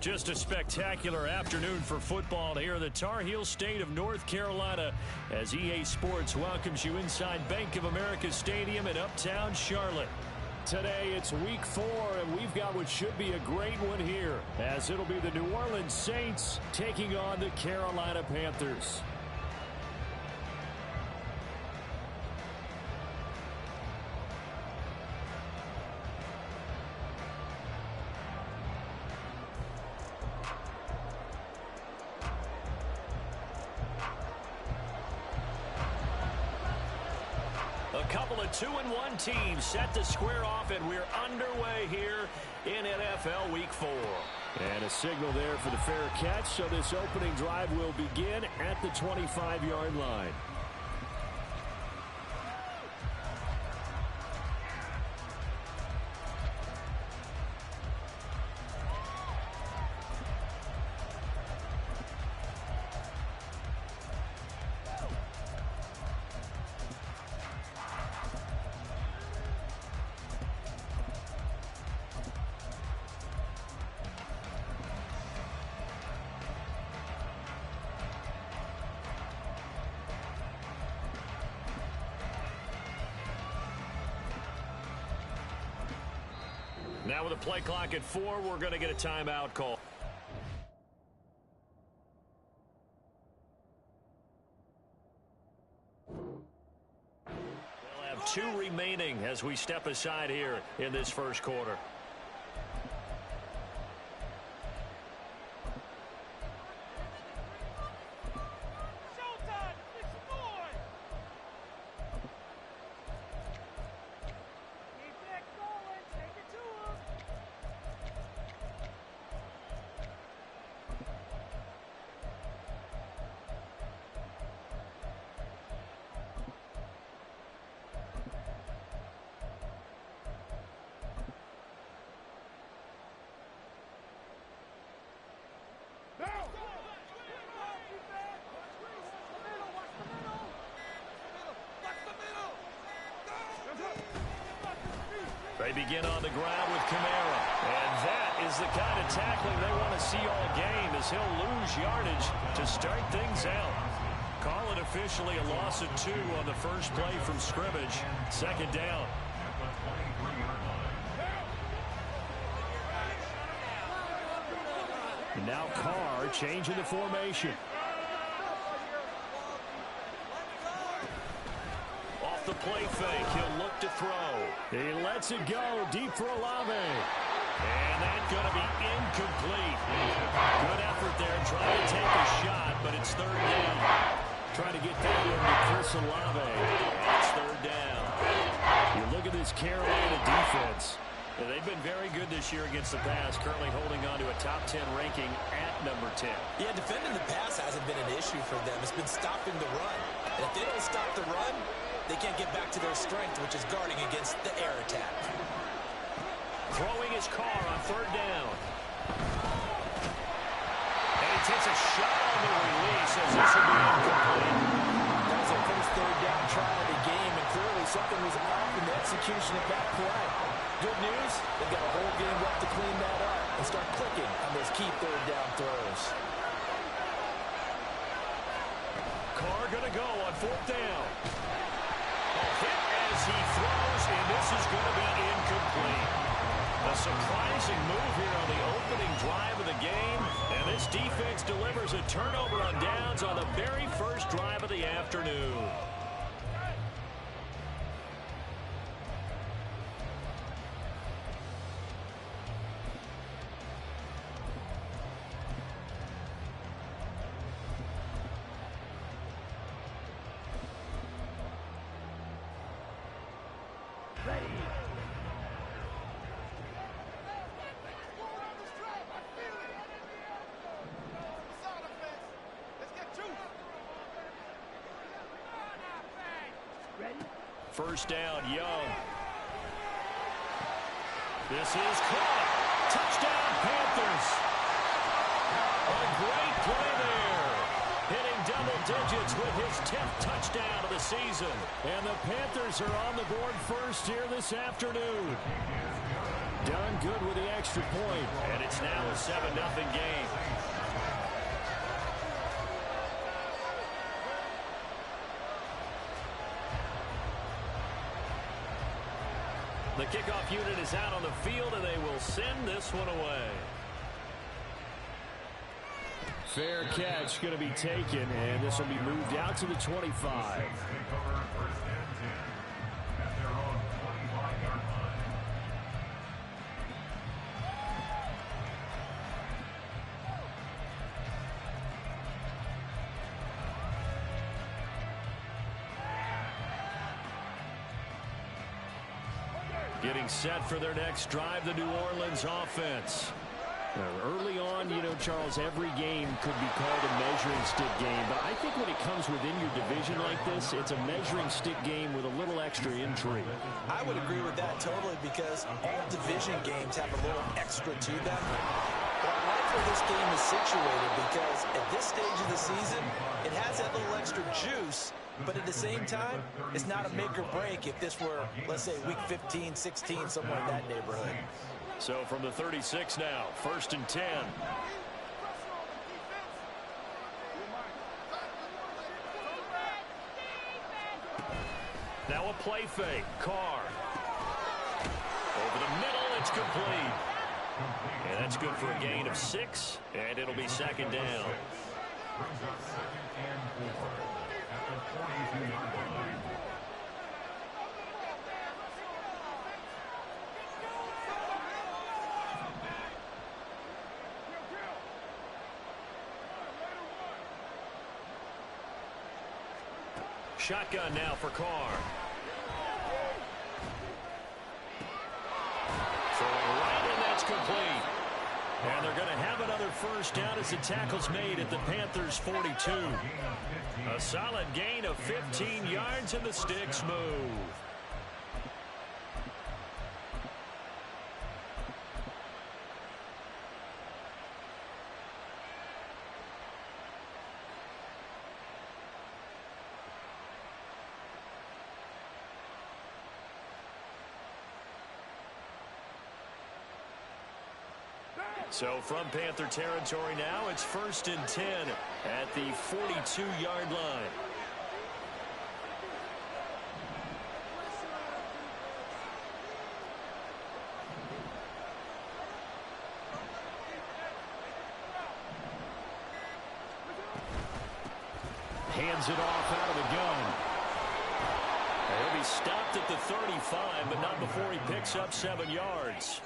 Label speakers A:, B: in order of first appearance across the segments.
A: Just a spectacular afternoon for football here in the Tar Heel state of North Carolina as EA Sports welcomes you inside Bank of America Stadium in Uptown Charlotte. Today it's week 4, and we've got what should be a great one here, as it'll be the New Orleans Saints taking on the Carolina Panthers. A couple of 2-1 teams set to square off, and we're underway here in NFL Week 4. And a signal there for the fair catch, so this opening drive will begin at the 25-yard line. Now with a play clock at 4, we're going to get a timeout call. We'll have 2 remaining as we step aside here in this first quarter. They begin on the ground with Kamara. And that is the kind of tackling they want to see all game, as he'll lose yardage to start things out. Call it officially a loss of 2 on the first play from scrimmage. Second down. And now Carr changing the formation. The play fake, he'll look to throw. He lets it go deep for Olave. And that's going to be incomplete. Good effort there, trying to take a shot, but it's third down. Trying to get that one to Chris Olave. And it's third down. You look at this Carolina defense. They've been very good this year against the pass, currently holding on to a top 10 ranking at number 10.
B: Yeah, defending the pass hasn't been an issue for them. It's been stopping the run. And if they don't stop the run, they can't get back to their strength, which is guarding against the air attack.
A: Throwing his car on third down. And he takes a shot on the release as this will be incomplete.
B: That was their first third down try of the game, and clearly something was off in the execution of that play. Good news, they've got a whole game left to clean that up and start clicking on those key third down throws.
A: Carr going to go on fourth down. Hit as he throws, and this is going to be incomplete. A surprising move here on the opening drive of the game, and this defense delivers a turnover on downs on the very first drive of the afternoon. First down, Young. This is caught. Touchdown, Panthers. A great play there. Hitting double digits with his 10th touchdown of the season. And the Panthers are on the board first here this afternoon. done good with the extra point. And it's now a 7-0 game. The kickoff unit is out on the field, and they will send this one away. Fair catch going to be taken, and this will be moved out to the 25. Getting set for their next drive, the New Orleans offense. Early on, you know, Charles, every game could be called a measuring stick game. But I think when it comes within your division like this, it's a measuring stick game with a little extra intrigue.
B: I would agree with that totally, because all division games have a little extra to them. But I like where this game is situated, because at this stage of the season, it has that little extra juice. But at the same time, it's not a make or break if this were, let's say, week 15, 16, somewhere in that neighborhood.
A: So from the 36 now, 1st and 10. Now a play fake. Carr. Over the middle, it's complete. And that's good for a gain of 6, and it'll be 2nd down. Shotgun now for Carr. Throwing right, and that's complete. And they're going to have another first down as the tackle's made at the Panthers' 42. A solid gain of 15 yards, and the sticks move. So from Panther territory now, it's 1st and 10 at the 42-yard line. Hands it off out of the gun. He'll be stopped at the 35, but not before he picks up 7 yards.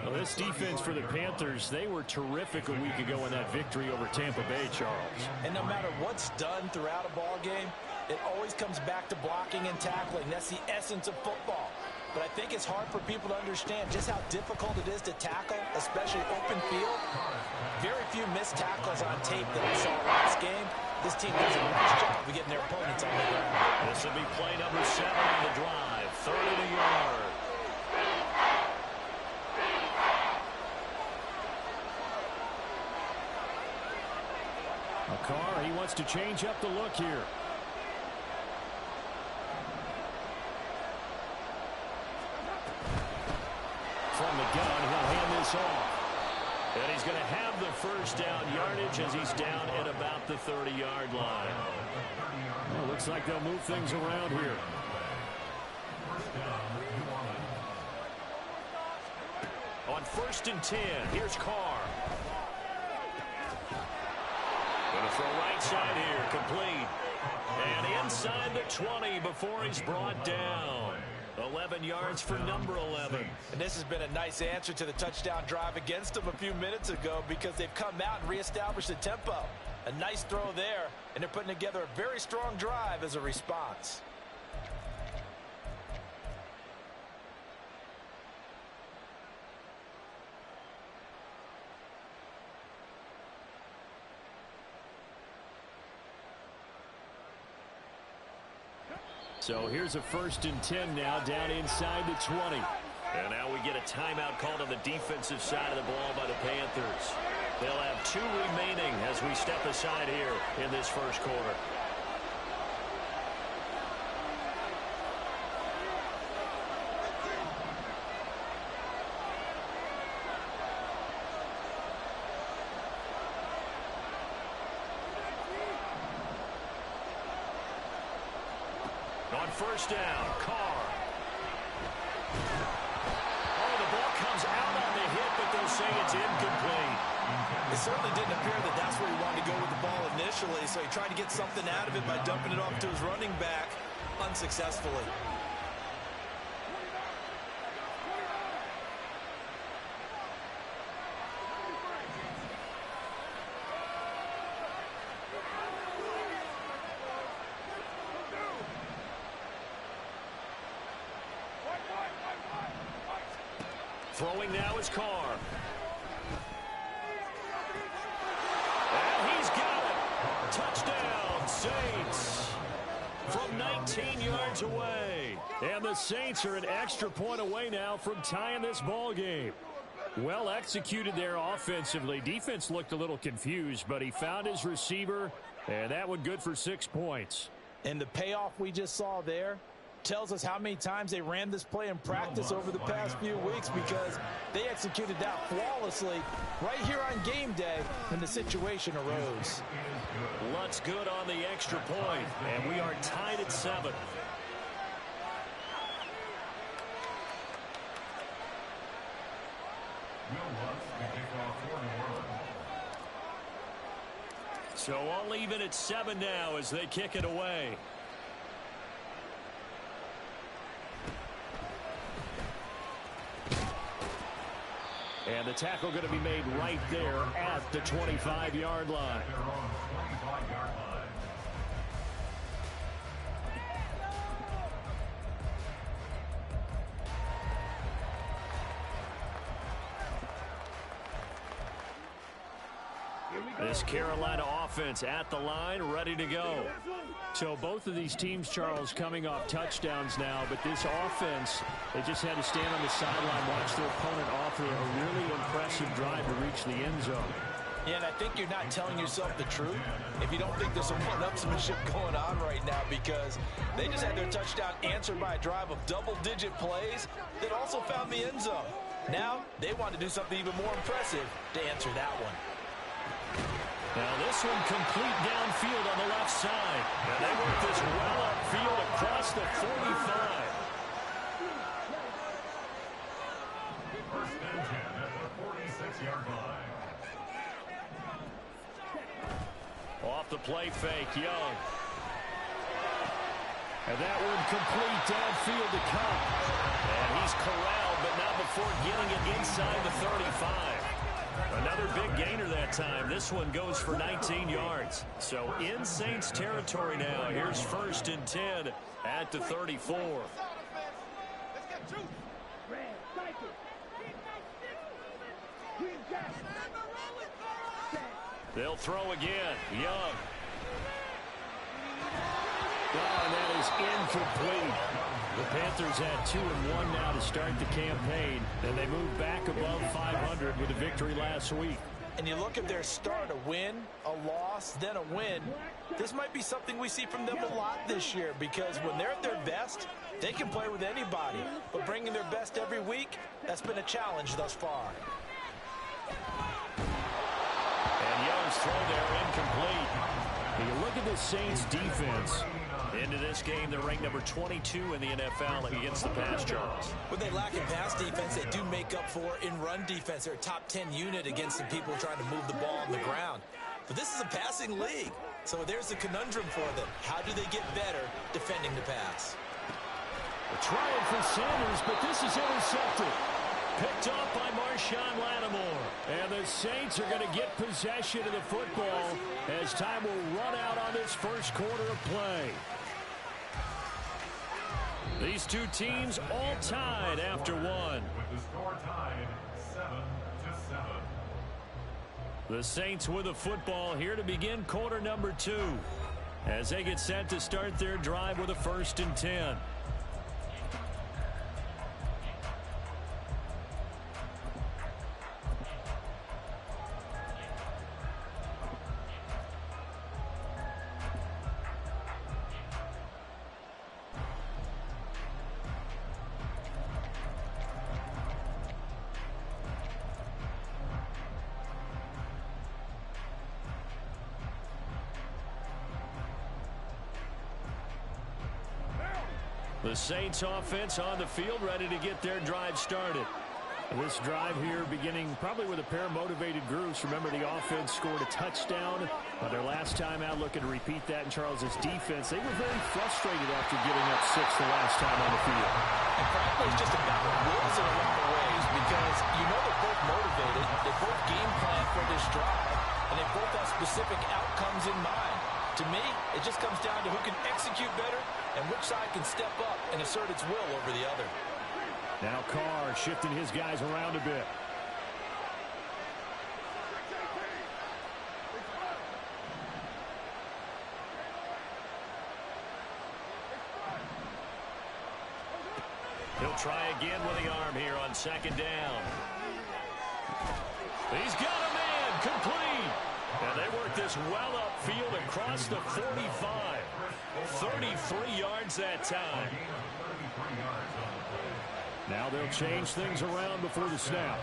A: Well, this defense for the Panthers, they were terrific a week ago in that victory over Tampa Bay, Charles.
B: And no matter what's done throughout a ball game, it always comes back to blocking and tackling. That's the essence of football. But I think it's hard for people to understand just how difficult it is to tackle, especially open field. Very few missed tackles on tape that I saw last game. This team does a nice job of getting their opponents on the ground.
A: This will be play number 7 on the drive. 3rd and a yard. Carr, he wants to change up the look here. From the gun, he'll hand this off. And he's going to have the first down yardage as he's down at about the 30-yard line. Well, looks like they'll move things around here. On 1st and 10, here's Carr. Going to throw right side here, complete. And inside the 20 before he's brought down. 11 yards for number 11.
B: And this has been a nice answer to the touchdown drive against them a few minutes ago, because they've come out and reestablished the tempo. A nice throw there, and they're putting together a very strong drive as a response.
A: So here's a 1st and 10 now, down inside the 20. And now we get a timeout called on the defensive side of the ball by the Panthers. They'll have 2 remaining as we step aside here in this first quarter. first down. Carr. Oh, the ball comes out on the hit, but they'll say it's incomplete.
B: It certainly didn't appear that that's where he wanted to go with the ball initially, so he tried to get something out of it by dumping it off to his running back unsuccessfully.
A: Throwing now is Carr. And he's got it. Touchdown, Saints. From 19 yards away. And the Saints are an extra point away now from tying this ball game. Well executed there offensively. Defense looked a little confused, but he found his receiver, and that one good for 6 points.
B: And the payoff we just saw there tells us how many times they ran this play in practice over the past few weeks, because they executed that flawlessly right here on game day when the situation arose.
A: Lutz good on the extra point, and we are tied at 7. So all even at 7 now as they kick it away. And the tackle going to be made right there at the 25-yard line. This Carolina offense at the line, ready to go. So both of these teams, Charles, coming off touchdowns now, but this offense, they just had to stand on the sideline, watch their opponent offer a really impressive drive to reach the end zone.
B: Yeah, and I think you're not telling yourself the truth if you don't think there's some one-upsmanship going on right now, because they just had their touchdown answered by a drive of double-digit plays that also found the end zone. Now they want to do something even more impressive to answer that one.
A: Now this one complete downfield on the left side. And they work this well upfield across the 45.
C: First and 10 at the 46-yard line.
A: Off the play fake, Young. And that one complete downfield to Cup. And he's corralled, but not before getting it inside the 35. Another big gainer that time. This one goes for 19 yards. So in Saints territory now. Here's first and 10 at the 34. They'll throw again. Young. Oh, and that is incomplete. The Panthers had 2-1 now to start the campaign, and they moved back above 500 with a victory last week.
B: And you look at their start, a win, a loss, then a win. This might be something we see from them a lot this year, because when they're at their best, they can play with anybody. But bringing their best every week, that's been a challenge thus far.
A: And Young's throw there incomplete. And you look at the Saints defense. Into this game, they're ranked number 22 in the NFL against the pass, Charles.
B: When they lack in pass defense, they do make up for in run defense. They're a top 10 unit against the people trying to move the ball on the ground. But this is a passing league, so there's a conundrum for them. How do they get better defending the pass?
A: A trying for Sanders, but this is intercepted. Picked off by Marshawn Lattimore. And the Saints are going to get possession of the football as time will run out on this first quarter of play. These two teams all tied after one.
C: With the score tied 7-7.
A: The Saints with the football here to begin quarter number 2 as they get set to start their drive with a first and 10. The Saints offense on the field, ready to get their drive started.
D: This drive here beginning probably with a pair of motivated groups. Remember, the offense scored a touchdown their last time out, looking to repeat that in Charles's defense. They were very frustrated after giving up 6 the last time on the field.
B: And frankly, it's just about wills in a lot of ways because you know they're both motivated. They both game plan for this drive, and they both have specific outcomes in mind. To me, it just comes down to who can execute better and which side can step up and assert its will over the other.
D: Now Carr shifting his guys around a bit.
A: He'll try again with the arm here on second down. He's got a man complete. And they work this well upfield across the 45. 33 yards that time.
D: Now they'll change things around before the snap.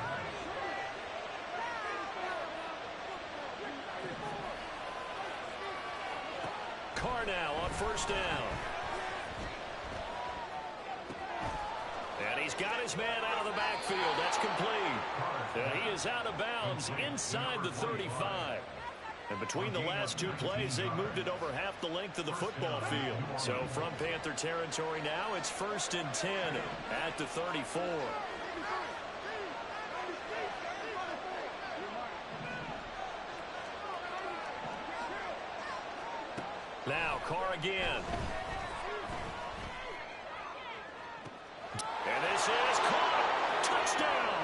A: Carr now on first down. And he's got his man out of the backfield. That's complete. And he is out of bounds inside the 35. And between the last two plays, they've moved it over half the length of the football field. So from Panther territory now, it's 1st and 10 at the 34. Now Carr again. And this is caught. Touchdown.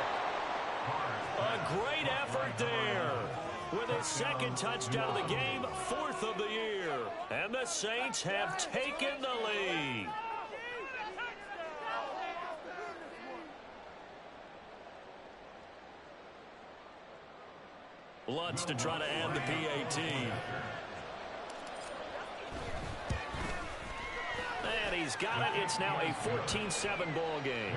A: A great effort there. With his second touchdown of the game, 4th of the year. And the Saints have taken the lead. Lutz to try to add the PAT. And he's got it. It's now a 14-7 ball game.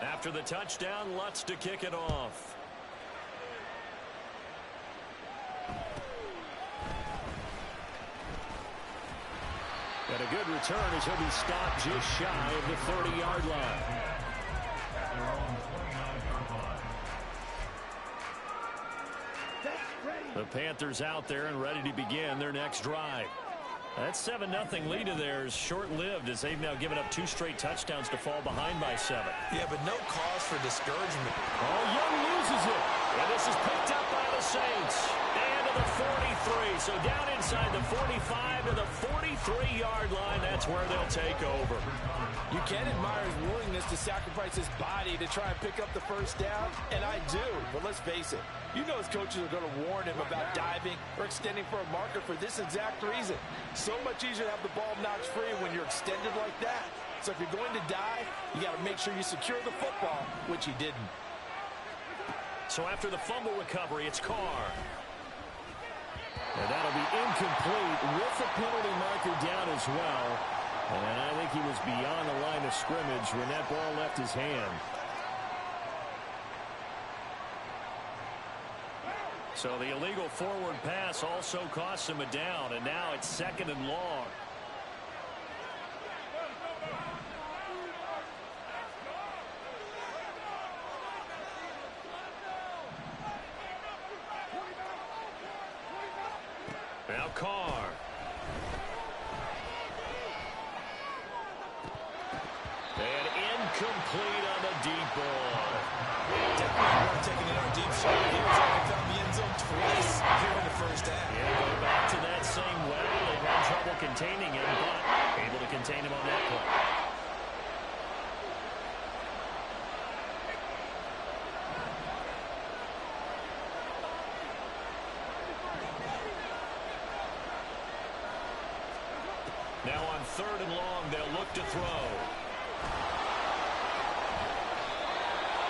A: After the touchdown, Lutz to kick it off.
D: And a good return as he'll be stopped just shy of the 30-yard line.
A: The Panthers out there and ready to begin their next drive. That 7-0 lead of theirs short-lived as they've now given up 2 straight touchdowns to fall behind by 7.
B: Yeah, but no cause for discouragement.
A: Oh, Young loses it. And this is picked up by the Saints. And to the 43. So down inside the 45 to the 43-yard line. That's where they'll take over.
B: You can admire his willingness to sacrifice his body to try and pick up the first down, and I do. But let's face it, you know his coaches are going to warn him about diving or extending for a marker for this exact reason. So much easier to have the ball knocked free when you're extended like that. So if you're going to dive, you got to make sure you secure the football, which he didn't.
A: So after the fumble recovery, it's Carr.
D: And that'll be incomplete with the penalty marker down as well. And I think he was beyond the line of scrimmage when that ball left his hand.
A: So the illegal forward pass also costs him a down, and now it's 2nd and long. Now Carr. And incomplete on the deep ball.
B: Definitely worth taking in our deep shot. He was able to found the end zone twice here in the first half.
A: Yeah, go back to that same well. They've had trouble containing him, but able to contain him on that play. Now on 3rd and long, they'll look to throw.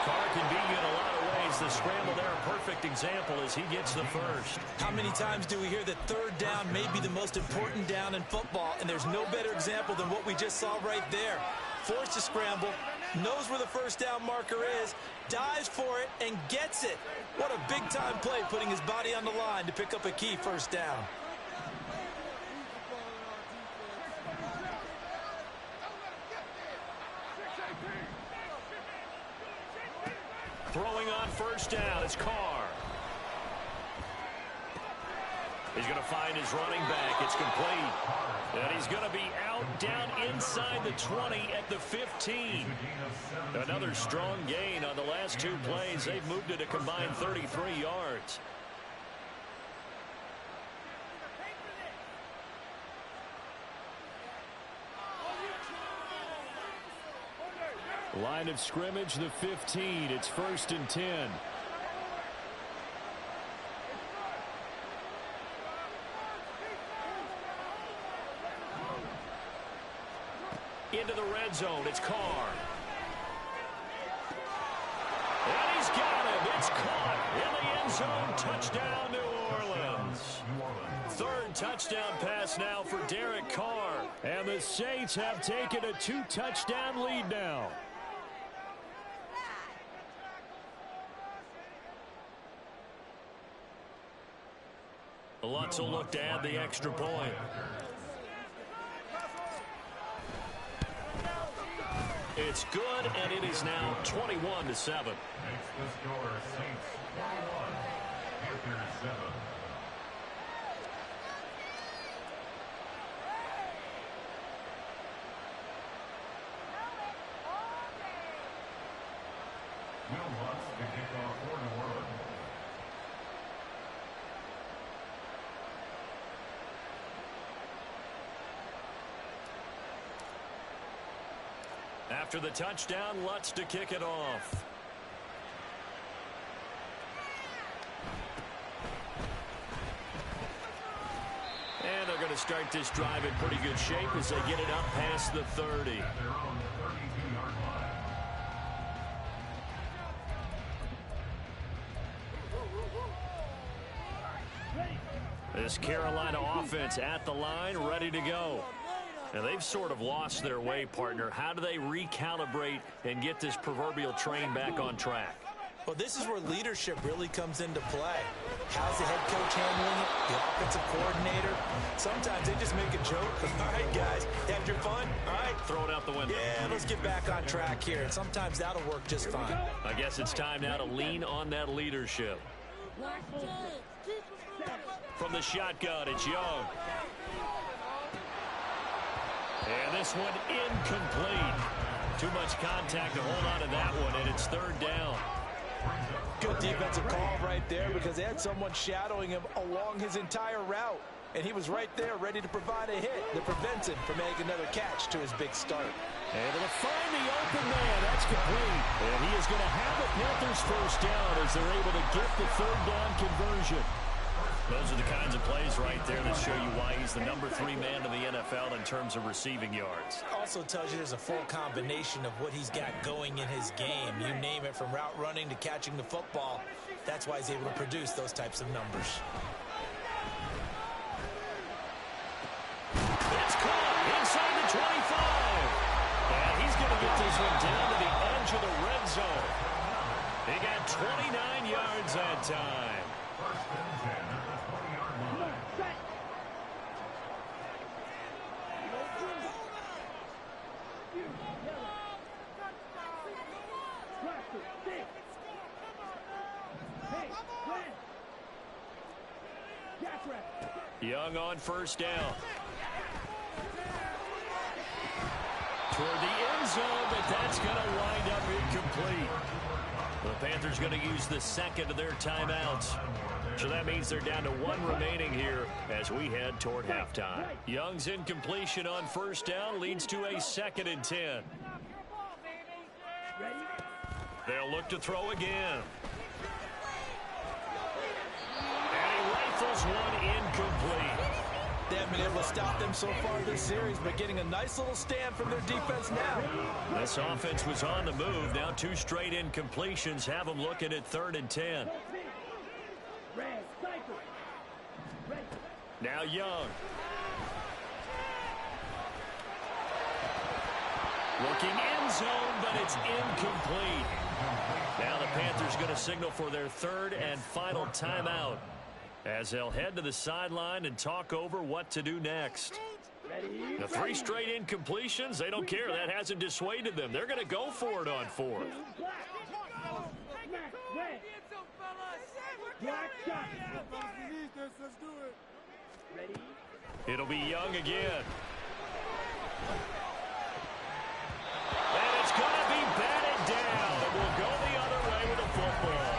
A: Carr can beat you in a lot of ways. The scramble there, a perfect example as he gets the first.
B: How many times do we hear that third down may be the most important down in football, and there's no better example than what we just saw right there. Forced to scramble, knows where the first down marker is, dives for it, and gets it. What a big-time play, putting his body on the line to pick up a key first down.
A: Throwing on first down, it's Carr. He's going to find his running back. It's complete. And he's going to be out down inside the 20 at the 15. Another strong gain on the last two plays. They've moved it a combined 33 yards.
D: Line of scrimmage, the 15. It's 1st and 10.
A: Into the red zone. It's Carr. And he's got him. It's caught in the end zone. Touchdown, New Orleans. Third touchdown pass now for Derek Carr.
D: And the Saints have taken a 2-touchdown lead now.
A: Lutz will look to add the extra point. It's good, and it is now 21-7.
C: Makes the score Saints 21, Panthers 7. Will Lutz to kick off for New Orleans.
A: After the touchdown, Lutz to kick it off. And they're going to start this drive in pretty good shape as they get it up past the 30.
C: At their own 32-yard line.
A: This Carolina offense at the line, ready to go. Now, they've sort of lost their way, partner. How do they recalibrate and get this proverbial train back on track?
B: Well, this is where leadership really comes into play. How's the head coach handling it? The offensive coordinator? Sometimes they just make a joke. All right, guys, had your fun? All right.
A: Throw it out the window.
B: Yeah, let's get back on track here. And sometimes that'll work just fine.
A: I guess it's time now to lean on that leadership. From the shotgun, it's Young. And this one incomplete. Too much contact to hold on to that one, and it's third down.
B: Good defensive call right there because they had someone shadowing him along his entire route. And he was right there ready to provide a hit that prevents him from making another catch to his big start.
D: Able to find the open man. That's complete. And he is going to have the Panthers first down as they're able to get the third down conversion.
A: Those are the kinds of plays right there that show you why he's the number 3 man in the NFL in terms of receiving yards.
B: Also tells you there's a full combination of what he's got going in his game. You name it, from route running to catching the football. That's why he's able to produce those types of numbers.
A: It's caught inside the 25. And he's going to get this one down to the edge of the red zone. He got 29 yards that time.
C: First and 10 at the 20-yard line.
A: Young on first down. Toward the end zone, but that's going to wind up incomplete. The Panthers going to use the second of their timeouts. So that means they're down to 1 remaining here as we head toward halftime. Young's incompletion on first down leads to a 2nd and 10. They'll look to throw again. And he rifles one incomplete.
B: They haven't been able to stop them so far this series, but getting a nice little stand from their defense now.
A: This offense was on the move. Now 2 straight incompletions have them looking at 3rd and 10. Now Young. Looking end zone, but it's incomplete. Now the Panthers going to signal for their 3rd and final timeout as they'll head to the sideline and talk over what to do next. The 3 straight incompletions, they don't care. That hasn't dissuaded them. They're going to go for it on 4th. It'll be Young again. And it's going to be batted down. And we'll go the other way with the football.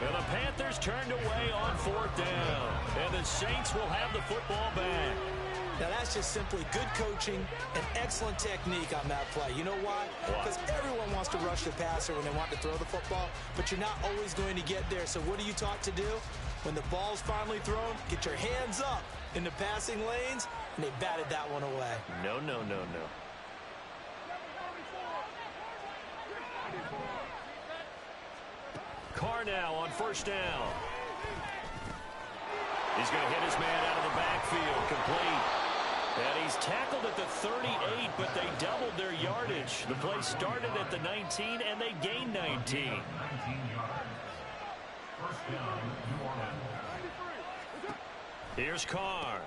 A: And the Panthers turned away on 4th down. And the Saints will have the football back.
B: Now, that's just simply good coaching and excellent technique on that play. You know why? Because everyone wants to rush the passer when they want to throw the football, but you're not always going to get there. So what are you taught to do? When the ball's finally thrown, get your hands up in the passing lanes, and they batted that one away.
A: No, no, no, no. Carr now on 1st down. He's going to hit his man out of the backfield, complete. And he's tackled at the 38, but they doubled their yardage. The play started at the 19, and they gained 19. Here's Carr.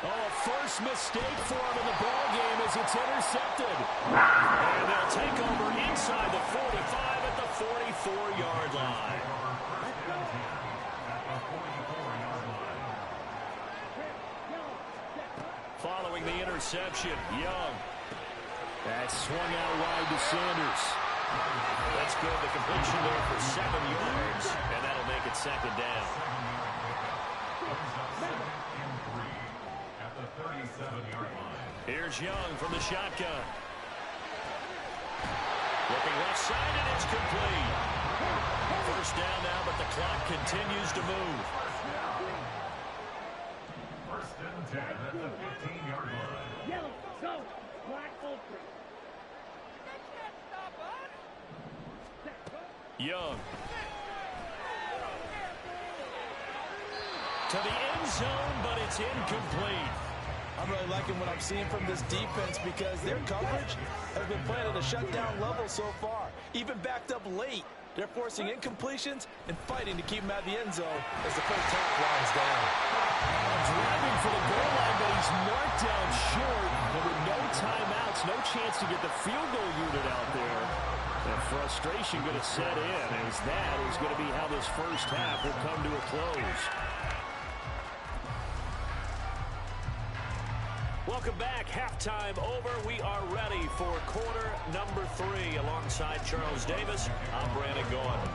A: Oh, a first mistake for him in the ball game as it's intercepted. And they'll take over inside the 45 at the 44-yard line. Following the interception, Young. That swung out wide to Sanders. That's good. The completion there for 7 yards, and that'll make it 2nd down. Here's Young from the shotgun. Looking left side, and it's complete. 1st down now, but the clock continues to move.
C: 1st and 10 at the 15-yard line.
E: Yellow, go, black, ultra.
A: Young. To the end zone, but it's incomplete.
B: I'm really liking what I'm seeing from this defense because their coverage has been playing at a shutdown level so far. Even backed up late, they're forcing incompletions and fighting to keep them out of the end zone as the first half winds down.
D: Driving for the goal line, but he's marked down short. And with no timeouts, no chance to get the field goal unit out there. And frustration going to set in as that is going to be how this first half will come to a close.
A: Welcome back. Halftime over. We are ready for quarter number 3. Alongside Charles Davis, I'm Brandon Gaudin.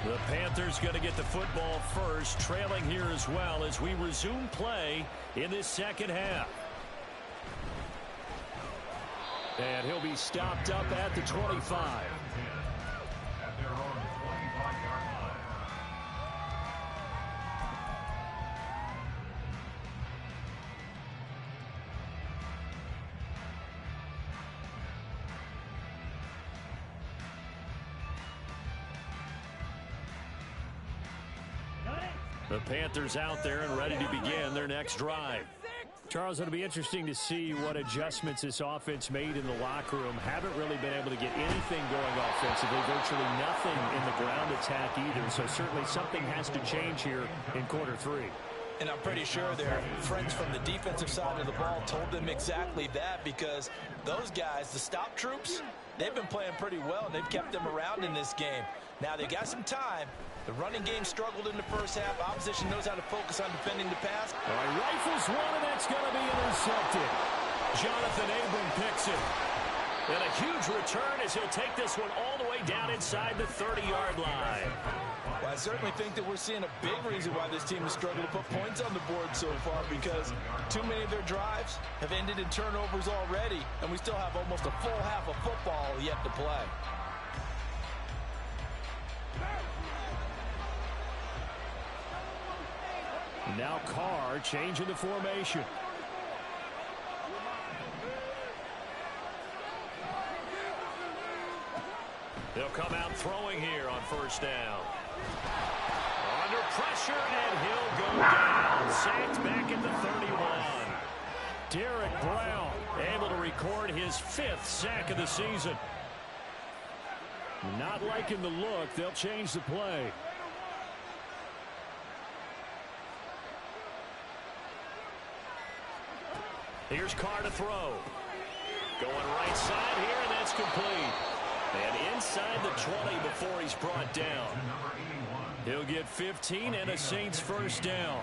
A: The Panthers going to get the football first, trailing here as well as we resume play in this 2nd half. And he'll be stopped up at the 25.
C: At their own 25-yard line.
A: The Panthers out there and ready to begin their next drive.
D: Charles, it'll be interesting to see what adjustments this offense made in the locker room. Haven't really been able to get anything going offensively, virtually nothing in the ground attack either. So certainly something has to change here in quarter 3.
B: And I'm pretty sure their friends from the defensive side of the ball told them exactly that because those guys, the stop troops, they've been playing pretty well and they've kept them around in this game. Now they got some time. The running game struggled in the first half. Opposition knows how to focus on defending the pass.
D: All right, rifles one, and that's going to be intercepted.
A: Jonathan Abram picks it. And a huge return as he'll take this one all the way down inside the 30-yard line.
B: Well, I certainly think that we're seeing a big reason why this team has struggled to put points on the board so far because too many of their drives have ended in turnovers already, and we still have almost a full half of football yet to play.
D: Now Carr changing the formation.
A: They'll come out throwing here on first down. Under pressure, and he'll go down. Sacked back at the 31.
D: Derek Brown able to record his 5th sack of the season. Not liking the look. They'll change the play.
A: Here's Carr to throw. Going right side here, and that's complete. And inside the 20 before he's brought down.
D: He'll get 15 and a Saints first down.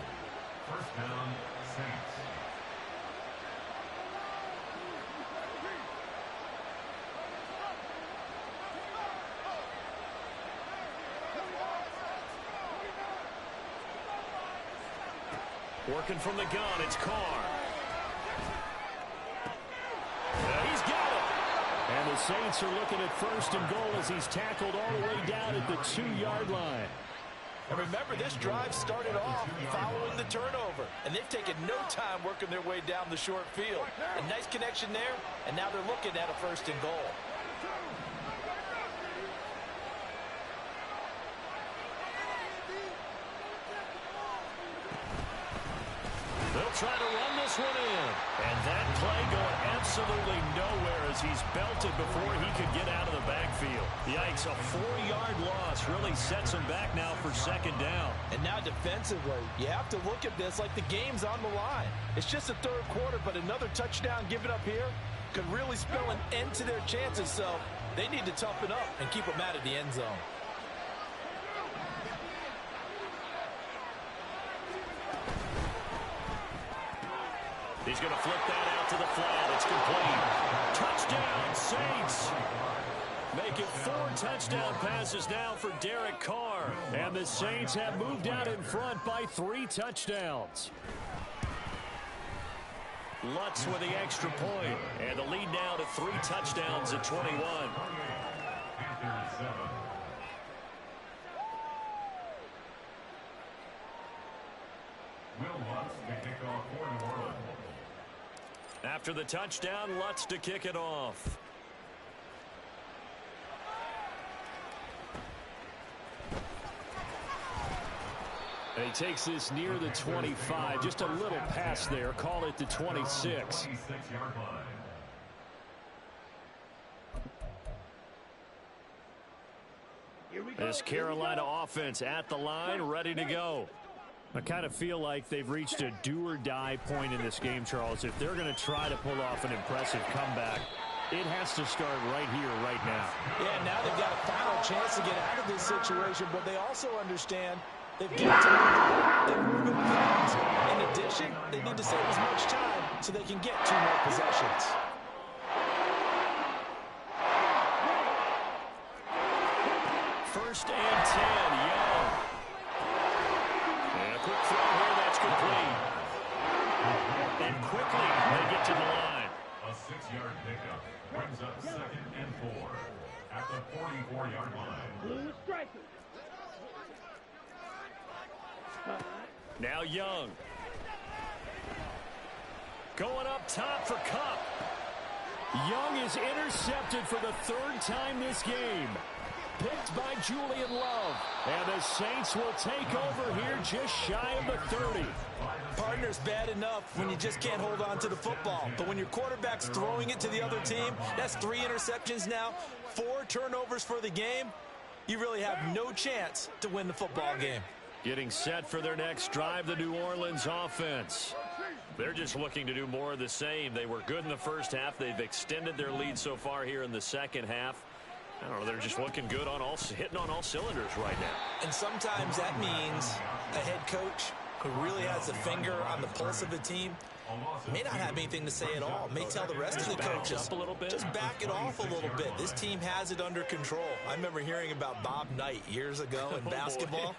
C: First down, Saints.
A: Working from the gun, it's Carr. He's got it.
D: And the Saints are looking at first and goal as he's tackled all the way down at the 2-yard line.
B: And remember, this drive started off following the turnover. And they've taken no time working their way down the short field. A nice connection there, and now they're looking at a first and goal.
A: They'll try to run this one in. And that play going absolutely nowhere as he's belted before he could get out of the backfield. Yikes, a 4-yard loss really sets him back now for second down.
B: And now defensively, you have to look at this like the game's on the line. It's just the third quarter, but another touchdown given up here could really spell an end to their chances. So they need to toughen up and keep them out of the end zone.
A: He's going to flip that out to the flat. It's complete. Touchdown, Saints. Making 4 touchdown passes now for Derek Carr.
D: And the Saints have moved out in front by 3 touchdowns.
A: Lutz with the extra point. And the lead now to 3 touchdowns at 21.
C: Panthers 7. Will Lutz to kick off for New Orleans.
A: After the touchdown, Lutz to kick it off.
D: And he takes this near the 25. Just a little pass there. Call it the 26.
C: 26-yard line.
D: This Carolina offense at the line, ready to go. I kind of feel like they've reached a do-or-die point in this game, Charles. If they're going to try to pull off an impressive comeback, it has to start right here, right now.
B: Yeah, now they've got a final chance to get out of this situation, but they also understand they've got to move it fast. In addition, they need to save as much time so they can get 2 more possessions.
A: First and 10, Young. And a quick throw here, that's complete. And quickly, they get to the line.
C: A 6-yard pickup brings up 2nd and 4 at the 44-yard line.
E: Blue striker.
A: Now Young. Going up top for Kupp.
D: Young is intercepted for the 3rd time this game. Picked by Julian Love. And the Saints will take over here just shy of the 30.
B: Partner's bad enough when you just can't hold on to the football. But when your quarterback's throwing it to the other team, that's 3 interceptions now, 4 turnovers for the game. You really have no chance to win the football game.
A: Getting set for their next drive, the New Orleans offense. They're just looking to do more of the same. They were good in the first half. They've extended their lead so far here in the second half. I don't know, they're just looking good on hitting on all cylinders right now.
B: And sometimes that means a head coach who really has a finger on the pulse of the team may not have anything to say at all. May tell the rest of the coaches,
A: up a little bit.
B: just back it off a little bit. This team has it under control. I remember hearing about Bob Knight years ago in basketball,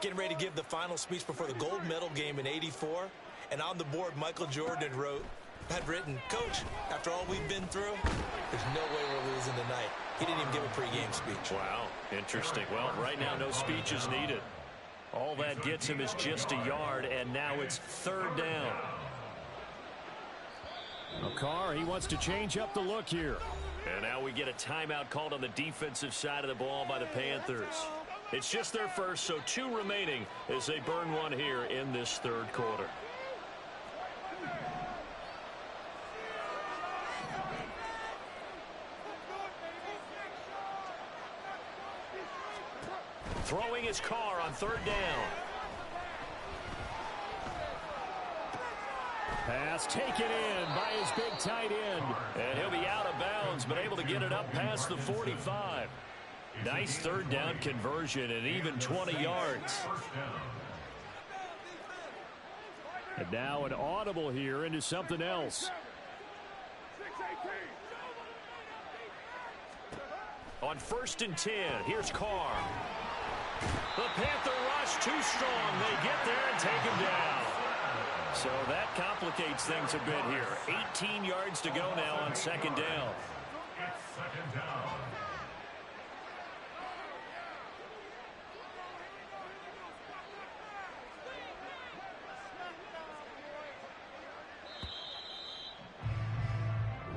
B: getting ready to give the final speech before the gold medal game in '84. And on the board, Michael Jordan had written, "Coach, after all we've been through, there's no way we're losing tonight." He didn't even give a pregame speech.
A: Wow, interesting. Well, right now, no speech is needed. All that gets him is just a yard, and now it's third down.
D: Carr, he wants to change up the look here.
A: And now we get a timeout called on the defensive side of the ball by the Panthers. It's just their first, so 2 remaining as they burn one here in this third quarter. Throwing his Carr on third down.
D: Pass taken in by his big tight end.
A: And he'll be out of bounds, but able to get it up past the 45. Nice third down conversion and even 20 yards.
D: And now an audible here into something else.
A: On 1st and 10, here's Carr. The Panther rush too strong. They get there and take him down. So that complicates things a bit here. 18 yards to go now on second down.
C: It's second down.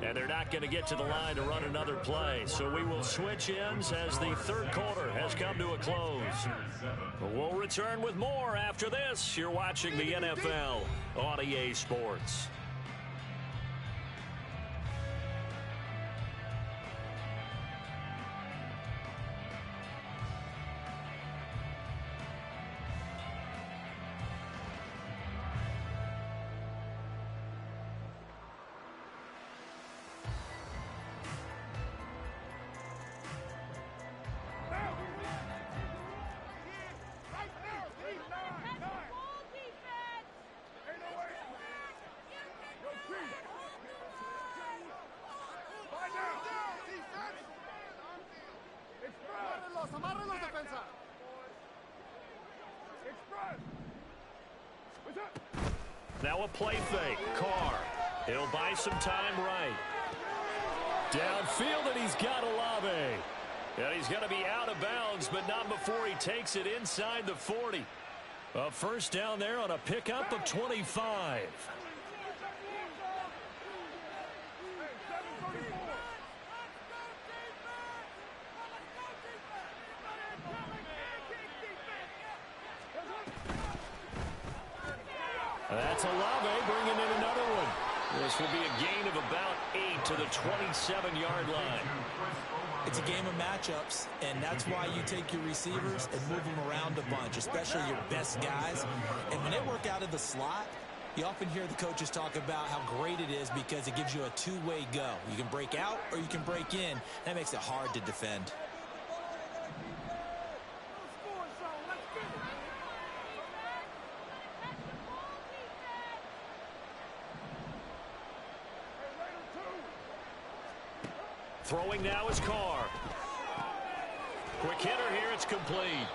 A: And they're not going to get to the line to run another play. So we will switch ends as the third quarter has come to a close. We'll return with more after this. You're watching the NFL on EA Sports. Now a play fake. Carr. He'll buy some time right.
D: Downfield, and he's got Olave.
A: And he's going to be out of bounds, but not before he takes it inside the 40. A first down there on a pickup of 25.
D: That's Olave bringing in another one.
A: This will be a gain of about 8 to the 27-yard line.
B: It's a game of matchups, and that's why you take your receivers and move them around a bunch, especially your best guys. And when they work out of the slot, you often hear the coaches talk about how great it is because it gives you a two-way go. You can break out or you can break in. That makes it hard to defend.
A: Throwing now is Carr. Quick hitter here, it's complete.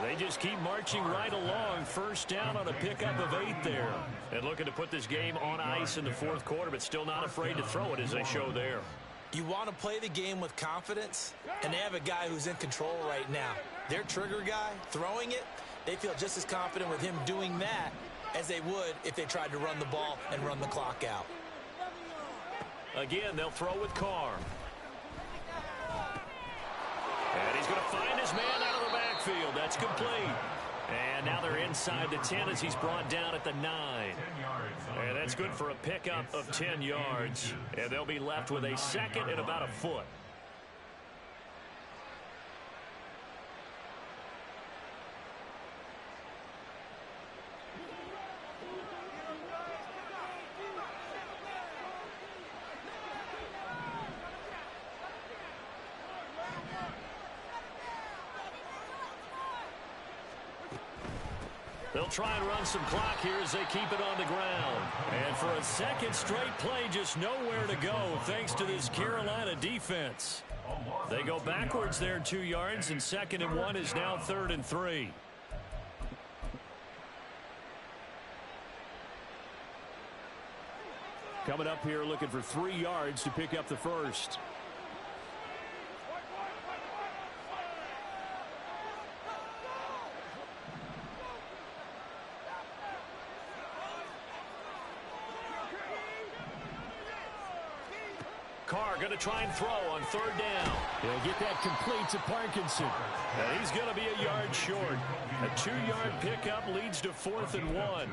A: They just keep marching right along. First down on a pickup of 8 there. And looking to put this game on ice in the fourth quarter, but still not afraid to throw it as they show there.
B: You want to play the game with confidence, and they have a guy who's in control right now. Their trigger guy, throwing it, they feel just as confident with him doing that as they would if they tried to run the ball and run the clock out.
A: Again, they'll throw with Carr. And he's going to find his man out of the backfield. That's complete. And now they're inside the 10 as he's brought down at the 9. And that's good for a pickup of 10 yards. And they'll be left with a second and about a foot. They'll try and run some clock here as they keep it on the ground. And for a second straight play, just nowhere to go thanks to this Carolina defense. They go backwards there 2 yards, and 2nd and 1 is now 3rd and 3.
D: Coming up here looking for 3 yards to pick up the first.
A: Carr going to try and throw on third down.
D: He'll get that complete to Parkinson.
A: And he's going to be a yard short. A 2-yard pickup leads to 4th and 1.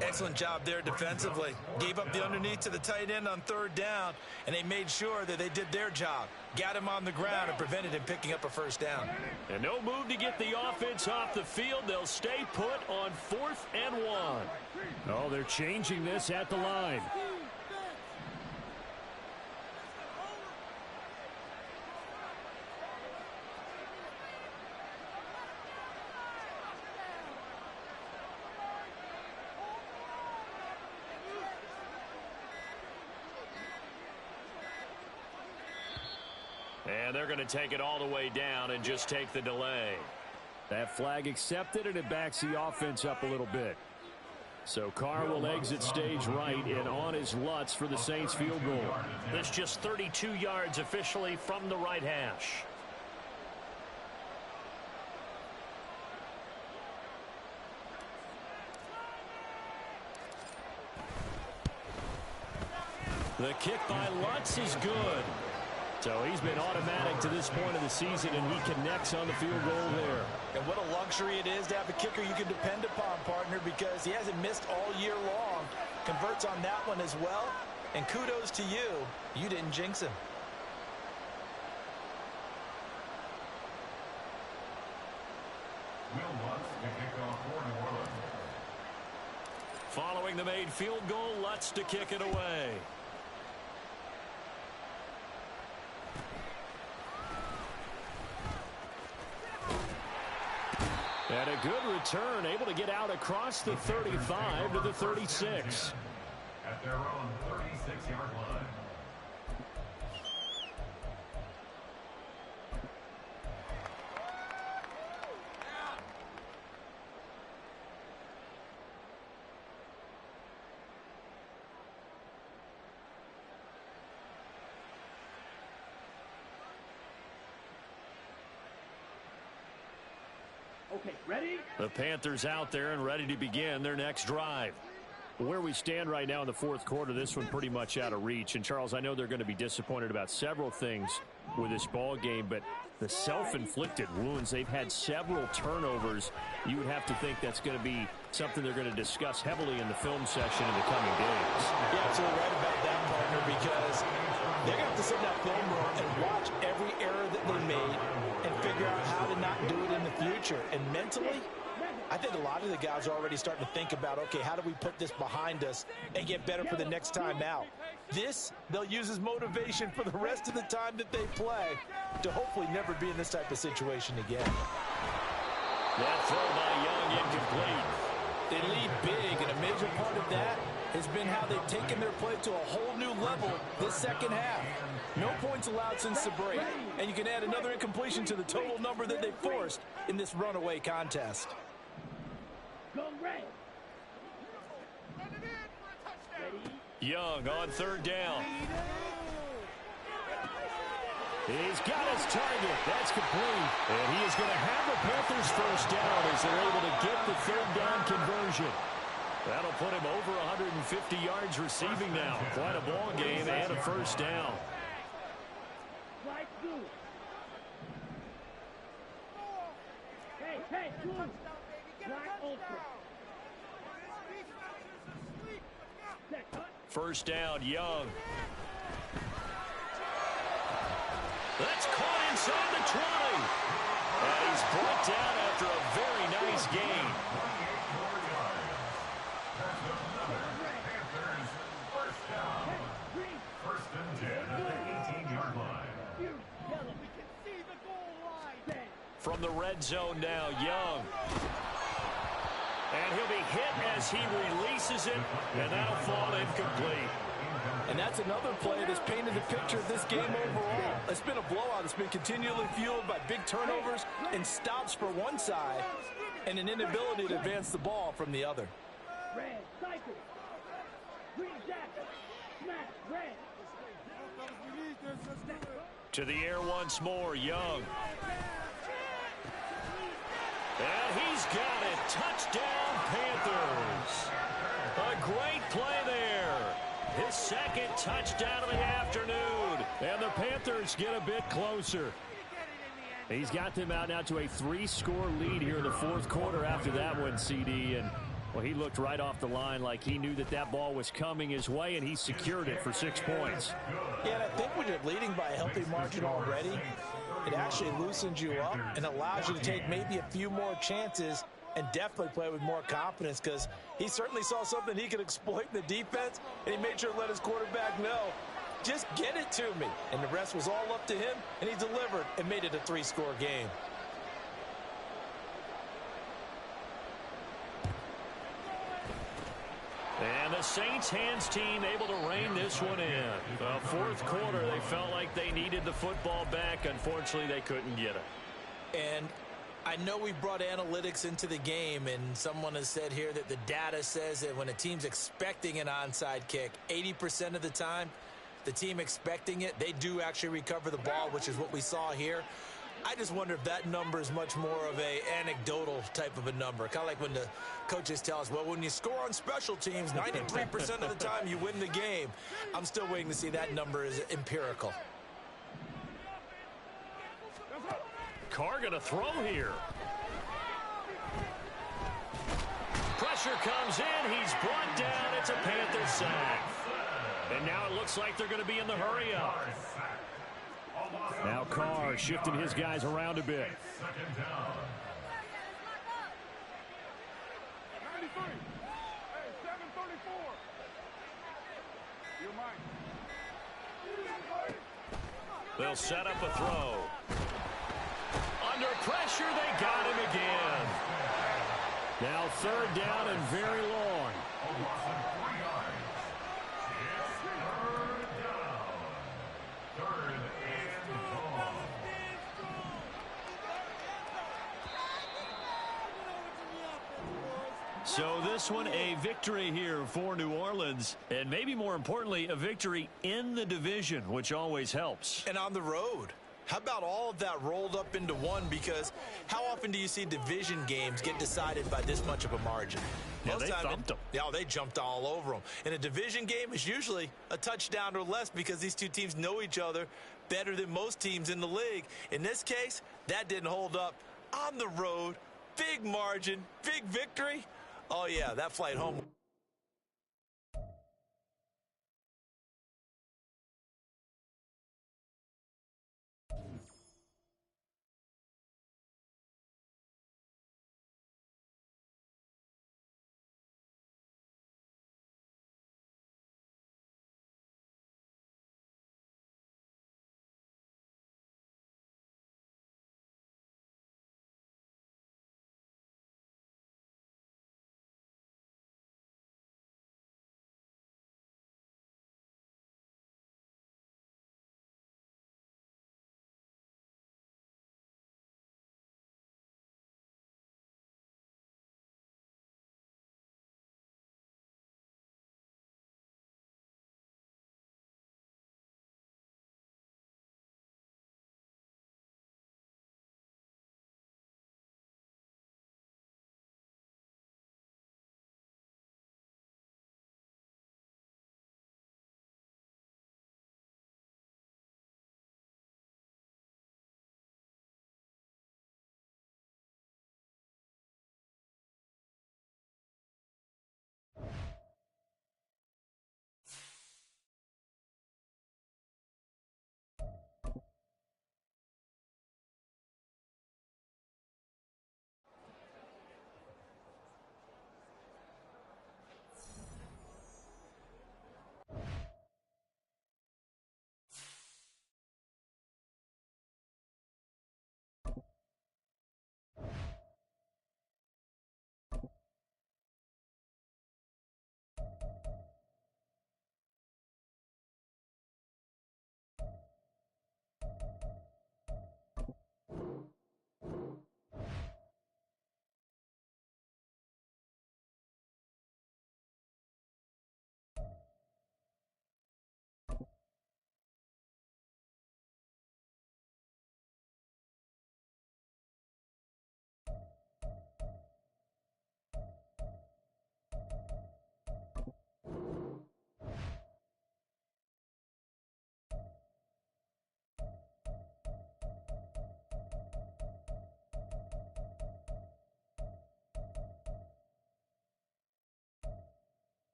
B: Excellent job there defensively. Gave up the underneath to the tight end on third down, and they made sure that they did their job. Got him on the ground and prevented him picking up a first down.
A: And no move to get the offense off the field. They'll stay put on 4th and 1.
D: Oh, they're changing this at the line.
A: And they're going to take it all the way down and just take the delay.
D: That flag accepted, and it backs the offense up a little bit. So Carr will exit stage right, and on his Lutz for the Saints field goal.
A: This just 32 yards officially from the right hash. The kick by Lutz is good.
D: So he's been automatic to this point of the season, and he connects on the field goal there.
B: And what a luxury it is to have a kicker you can depend upon, partner, because he hasn't missed all year long. Converts on that one as well. And kudos to you. You didn't jinx him.
A: Following the made field goal, Lutz to kick it away.
D: And a good return, able to get out across the 35 to the 36.
C: At their own 36-yard line.
E: Okay, ready?
A: The Panthers out there and ready to begin their next drive.
D: Where we stand right now in the fourth quarter, this one pretty much out of reach. And, Charles, I know they're going to be disappointed about several things with this ball game, but the self-inflicted wounds, they've had several turnovers. You would have to think that's going to be something they're going to discuss heavily in the film session in the coming days.
B: You're absolutely right about that, partner, because they're going to have to sit in that film room and watch every error that they made and figure out how to not do it in the future. And mentally, I think a lot of the guys are already starting to think about, okay, how do we put this behind us and get better for the next time out? This, they'll use as motivation for the rest of the time that they play to hopefully never be in this type of situation again.
A: That throw by Young incomplete.
B: They lead big, and a major part of that has been how they've taken their play to a whole new level this second half. No points allowed since the break, and you can add another incompletion to the total number that they forced in this runaway contest.
E: Go red.
A: Young on third down.
D: He's got his target. That's complete. And he is going to have the Panthers first down as they're able to get the third down conversion.
A: That'll put him over 150 yards receiving now. Quite a ball game and a first down.
E: Right through. Hey, through. Black ultra.
A: First down, Young. That's caught inside the 20. And he's brought down after a very nice gain.
C: First and 10 at the 18-yard line.
A: From the red zone now, Young. And he'll be hit as he releases it, and that'll fall incomplete.
B: And that's another play that's painted the picture of this game overall. It's been a blowout. It's been continually fueled by big turnovers and stops for one side and an inability to advance the ball from the other.
E: Red, cycle. Green jacket. Smash, red.
A: To the air once more, Young. And he's got it. Touchdown, Panthers. A great play there. His second touchdown of the afternoon.
D: And the Panthers get a bit closer. He's got them out now to a 3-score lead here in the fourth quarter after that one, CD. And, well, he looked right off the line like he knew that that ball was coming his way, and he secured it for 6 points.
B: Yeah, and I think when you're leading by a healthy margin already, it actually loosens you up and allows you to take maybe a few more chances and definitely play with more confidence, because he certainly saw something he could exploit in the defense, and he made sure to let his quarterback know, just get it to me. And the rest was all up to him, and he delivered and made it a 3-score game.
A: And the Saints hands team able to rein this one in. The fourth quarter, they felt like they needed the football back. Unfortunately, they couldn't get it.
B: And I know we brought analytics into the game, and someone has said here that the data says that when a team's expecting an onside kick, 80% of the time, the team expecting it, they do actually recover the ball, which is what we saw here. I just wonder if that number is much more of a anecdotal type of a number. Kind of like when the coaches tell us, well, when you score on special teams, 93% of the time you win the game. I'm still waiting to see that number is empirical.
A: Carr going to throw here. Pressure comes in. He's brought down. It's a Panther sack. And now it looks like they're going to be in the hurry-up.
D: Now Carr shifting his guys around a bit.
C: Second down.
E: 93. Hey, 734. You're mine.
A: They'll set up a throw. Under pressure, they got him again.
D: Now third down and very long.
A: So this one a victory here for New Orleans, and maybe more importantly, a victory in the division, which always helps.
B: And on the road. How about all of that rolled up into one? Because how often do you see division games get decided by this much of a margin?
A: Yeah, they thumped them.
B: Yeah, they jumped all over them. In a division game, it's usually a touchdown or less because these two teams know each other better than most teams in the league. In this case, that didn't hold up. On the road, big margin, big victory. Oh, yeah, that flight home.